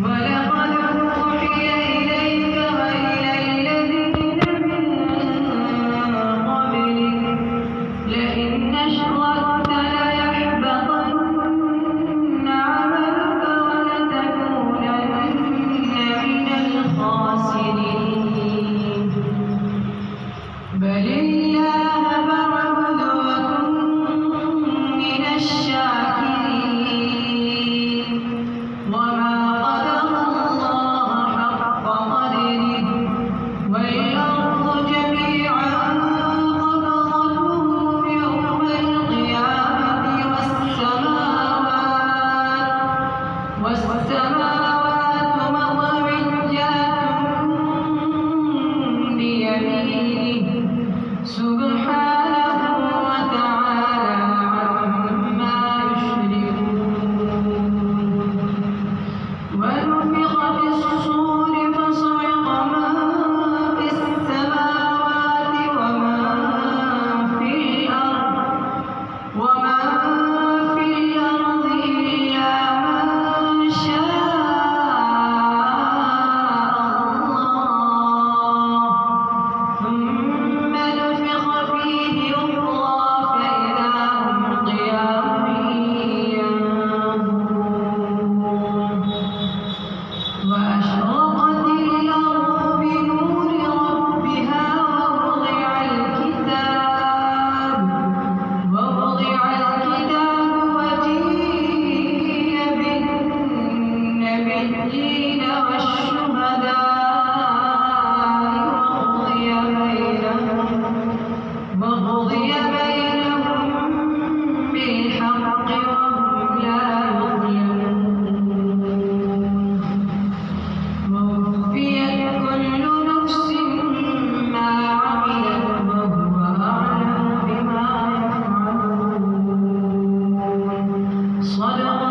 ولقد أوحي إليك وإلى الذين من قبلك لئن أشركت ليحبطن عملك ولتكونن من الخاسرين بل الله فاعبد وكن من الشاكرين وما قدر الله حق قدره والأرض جميعا قبضته يوم القيامة والسماوات مطويات بيمينه سبحانه وتعالى عما يشركون ونفخ في الصور فصعق من في السماوات ومن في الأرض إلا من شاء الله ثم نفخ فيه أخرى فإذا هم قيام ينظرون وأشرقت الأرض بنور ربها ووضع الكتاب وجيء بالنبيين والشهداء وقضي بينهم بالحق وهم لا يظلمون ووفيت كل نفس ما عملت وهو أعلم بما يفعلون صدق